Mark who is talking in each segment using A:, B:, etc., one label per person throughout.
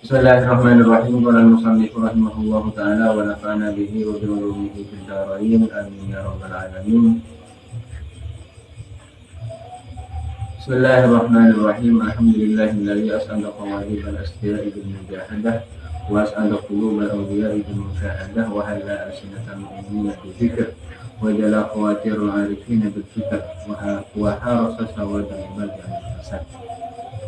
A: Bismillahirrahmanirrahim. Qala al-musannif rahimahullahu ta'ala wa nafa'ana bihi wa bi ulumihi fid dharain. Amin ya rabbal alamin. Bismillahirrahmanirrahim. Alhamdulillahilladzi as'ada qawalib al-asfiya'i bil mujahadah wa as'ada qulub al-awliya'i bil musyahadah wa halla alsinatal mu'minina bi dzikr wa jala khawatirul 'arifina bil fikr wa harasa sawadal ibadi an fasad.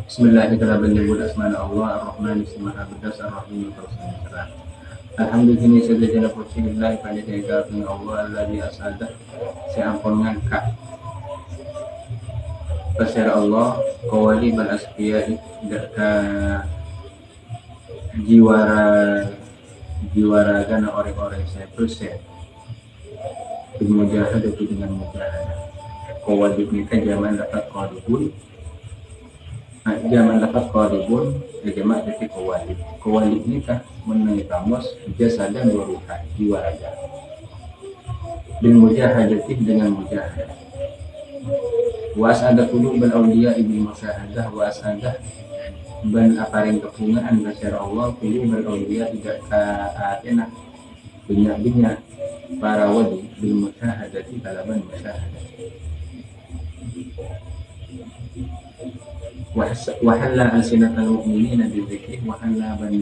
A: Bismillahirrahmanirrahim. Asma'ul Allah ar-Rahman Maha Berdas ar-Rahim terus. Alhamdulillah segala puji lillahi pada kehadiran Allah alladzi as'ada si ampun ngangkat pasir Allah qawali bal asfiya ka jiwara gana orang-orang saya persen mujahadah itu dengan mujahadah qawali ini kan zaman dapat qalibun zaman dapat qalibun zaman jadi qawali ini kan mengenai kamus jasa dan waruhan jiwa raga bil mujahadati dengan mujahadah wa as'ada qulubal awliya ibni musyahadah wa as'ada ban aparing kepungaan masyarakat Allah qulubal awliya tidak kaatina banyak para wali bil musyahadati kalaban musyahadah wa halla alsinatal mu'minina bi dzikri wa halla ban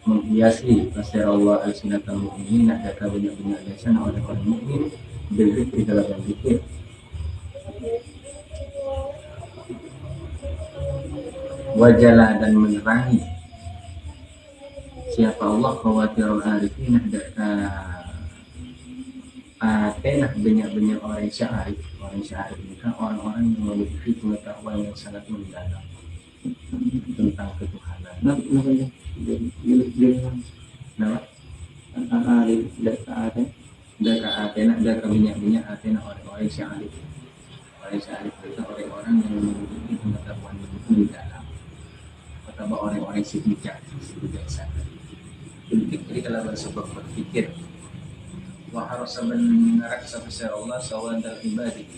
A: menghiasi masyarakat Allah alsinatal mu'minina ada banyak lisan oleh orang mukmin bil dzikri kalaban dzikir wajala dan menerangi siapa Allah khawatirul arifin tenah banyak orang syarif ini kan orang-orang yang memiliki pengetahuan yang sangat mendalam tentang ketuhanan. Banyak orang-orang syarif. Orang syarif itu orang-orang yang memiliki pengetahuan yang mendalam. Atau orang-orang bijaksana. Jadi kalau bersebab berpikir wa harasa menaraksa besar Allah sawadal ibadi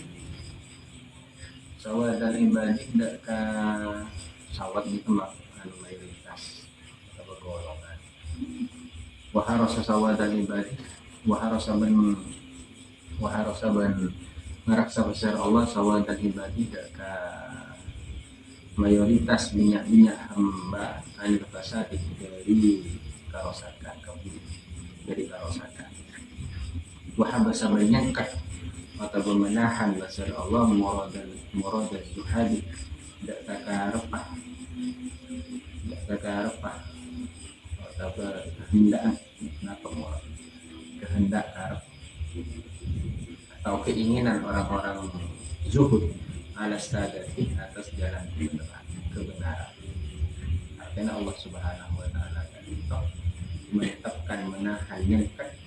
A: ndak ka sawad di tempat mayoritas atau golongan wa harasa sawadal ibadi wa harasa menaraksa besar Allah sawadal ibadi ndak ka mayoritas minyak hamba anil fasadi dari karosakan wahabasa menyangkat atau menahan basar Allah muradal juhadi tidak takarepah atau kehendaan kehendak atau keinginan orang-orang zuhud ala sadati atas jalan kebenaran. Artinya Allah Subhanahu wa ta'ala menetapkan menahan nyangkat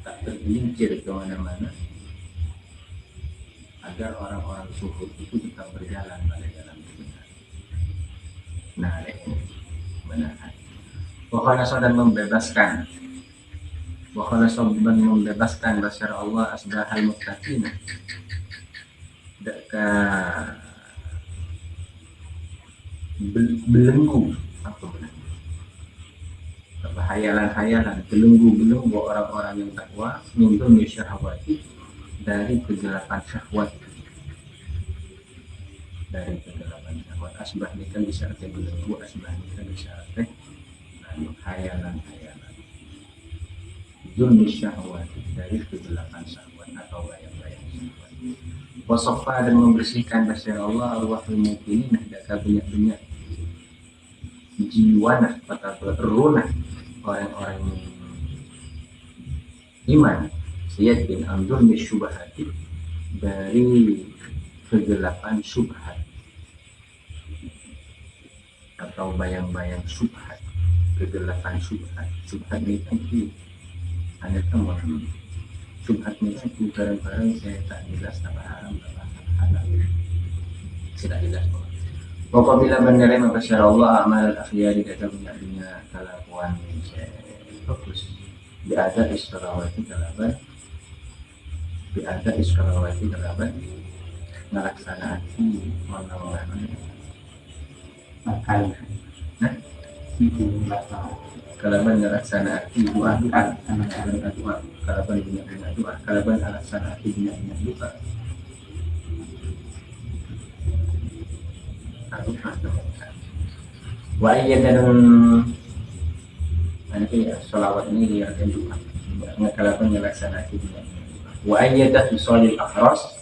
A: tak tergelincir ke mana-mana agar orang-orang zuhud itu tetap berjalan pada jalan kebenaran. Nah, menahan. Wakhalasa dan membebaskan basar Allah asbahal muttaqin. Deka belenggu apa benar? Hayalan belenggu orang-orang yang takwa min syahwati dari kegelapan syahwat asbah ini kan bisa arti belenggu asbah ini kan bisa arti hayalan zulmi syahwati dari kegelapan syahwat atau bayang-bayang syahwat wasofa dan membersihkan basir Allah arwahul mukminin ada banyak jiwana atau berunah orang-orang iman siyakin amdul misyubahati dari kegelapan syubhat atau bayang-bayang syubhat kegelapan syubhat ini ada teman syubhat ini itu barang-barang saya tak jelas apa haram apa halal tidak jelas. Apabila benar maka syara Allah amal al-akhyari kata punya kelakuan fokus biada isyarawati kalaban melaksanakan mana makan kalaban ngalaksana doa kalaban banyak doa kalaban alaksana banyak doa aku wa dan nanti ya sholawat ini dia akan doa kalaban ngalaksana banyak wa ayyadah bisolil ahras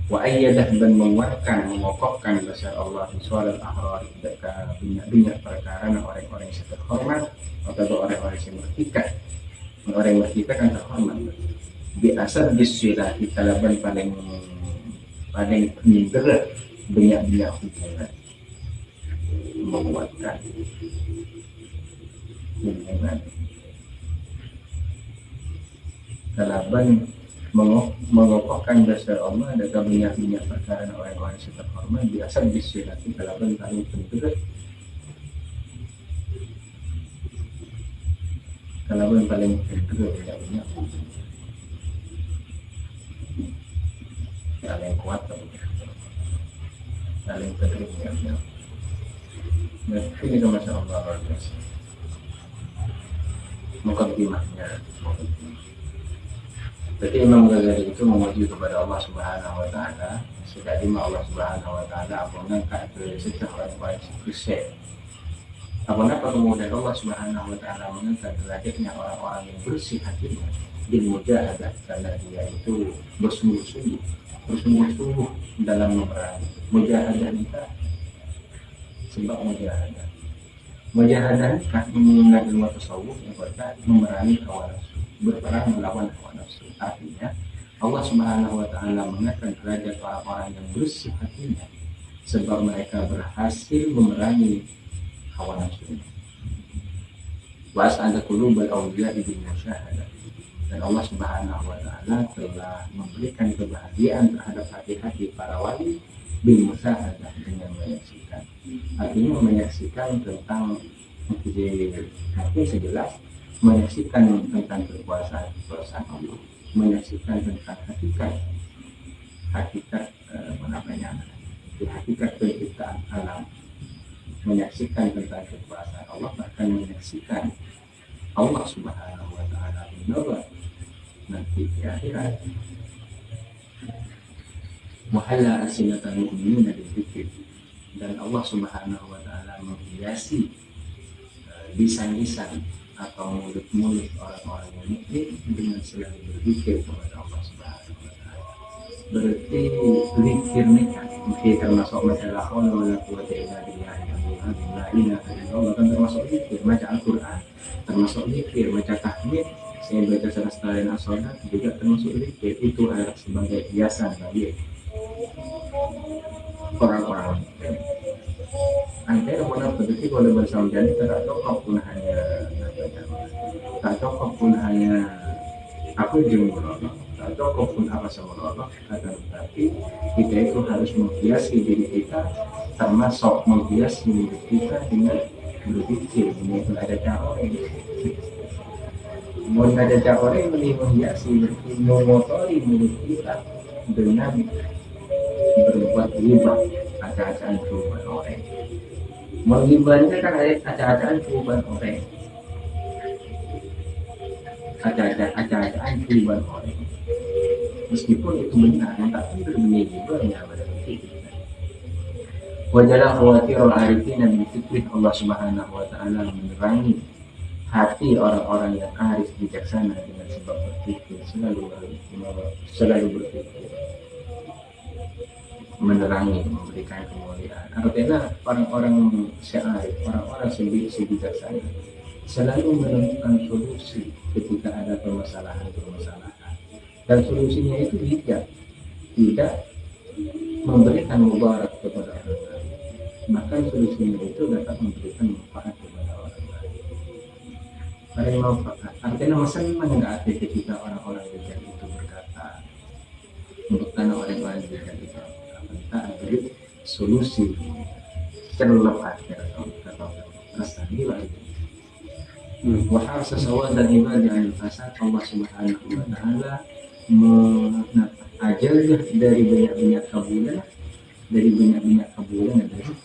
A: wa ayyadah dan menguatkan mengokohkan besar Allah bisolil ahrar ketika banyak perkara orang-orang yang terhormat atau orang-orang yang bertikat orang yang bertikat kan terhormat biasa disulah di kalaban paling berat banyak hubungan menguatkan hubungan kalaban mengokohkan dasar Allah dan banyak perkara orang-orang yang terhormat biasa disilati kalaban paling penting kalaban paling penting banyak paling kuat paling penting ya ini kan masya Allah luar biasa mukadimahnya. Jadi Imam Ghazali itu memuji kepada Allah Subhanahu Wa Taala. Sekali Allah Subhanahu Wa Taala apabila kata setiap orang sukses. Apabila kemudian Allah Subhanahu Wa Taala mengangkat derajatnya orang-orang yang bersih hatinya di mujahadah karena dia itu bersungguh-sungguh dalam memerangi mujahadah kita sebab mujahadah kan mengenal ilmu tasawuf yang berkait memerangi hawa nafsu berperang melawan hawa nafsu. Artinya Allah Subhanahu Wa Taala mengangkat derajat orang-orang yang bersih hatinya sebab mereka berhasil memerangi hawa nafsu. Was'ada qulubal awliya bil musyahadah. Dan Allah Subhanahu Wa Taala telah memberikan kebahagiaan terhadap hati-hati para wali bil musyahadah dengan menyaksikan. Artinya menyaksikan tentang hati sejelas menyaksikan tentang kekuasaan Allah, menyaksikan tentang hakikat penciptaan alam, menyaksikan tentang kekuasaan Allah, bahkan menyaksikan Allah Subhanahu Wa Taala menolak nanti di akhirat. Muhalla asinatan mu'minina bidzikr, dan Allah Subhanahu Wa Taala menghiasi lisan-lisan atau mulut-mulut orang-orang yang mukmin dengan selalu berzikir kepada Allah Subhanahu Wa Taala. Berarti zikir ini kan termasuk masalah Allah wala quwwata illa billah la ilaha illallah, kan termasuk zikir, baca Al-Qur'an termasuk zikir, baca tahmid, saya baca salat as-salat juga termasuk zikir. Itu adalah sebagai hiasan bagi orang-orang antara mana berarti kalau bersama jadi tak cukup pun hanya aku jumlah tak cukup pun apa sama Allah, akan tetapi kita itu harus menghiasi diri kita, termasuk menghiasi diri kita dengan berzikir. Ini ada cara mau ada cara yang menghiasi mengotori mulut kita dengan berbuat ghibah, acah-acahan perubahan orang. Menghibahnya kan ada acah-acahan perubahan orang, acah-acahan perubahan orang. Meskipun itu benar, tapi berbunyi ghibahnya pada kita. Wajalah khawatirul arifin dan berfikir Allah Subhanahu Wa Taala menerangi hati orang-orang yang arif bijaksana dengan sebab berfikir selalu berfikir, menerangi, memberikan kemuliaan. Artinya orang-orang syarif, orang-orang bijaksana selalu menemukan solusi ketika ada permasalahan, dan solusinya itu tidak memberikan mudarat kepada orang lain, bahkan solusinya itu dapat memberikan manfaat kepada orang lain. Paling manfaat, artinya senang nggak hati ketika orang-orang bijak itu berkata, bukan orang-orang bijak itu kita beri solusi terlepas atau rasa gila itu. Wahal sesuatu dan ibadah yang fasad Allah Subhanahu Wa Taala mengajarkan dari banyak-banyak kabulan adalah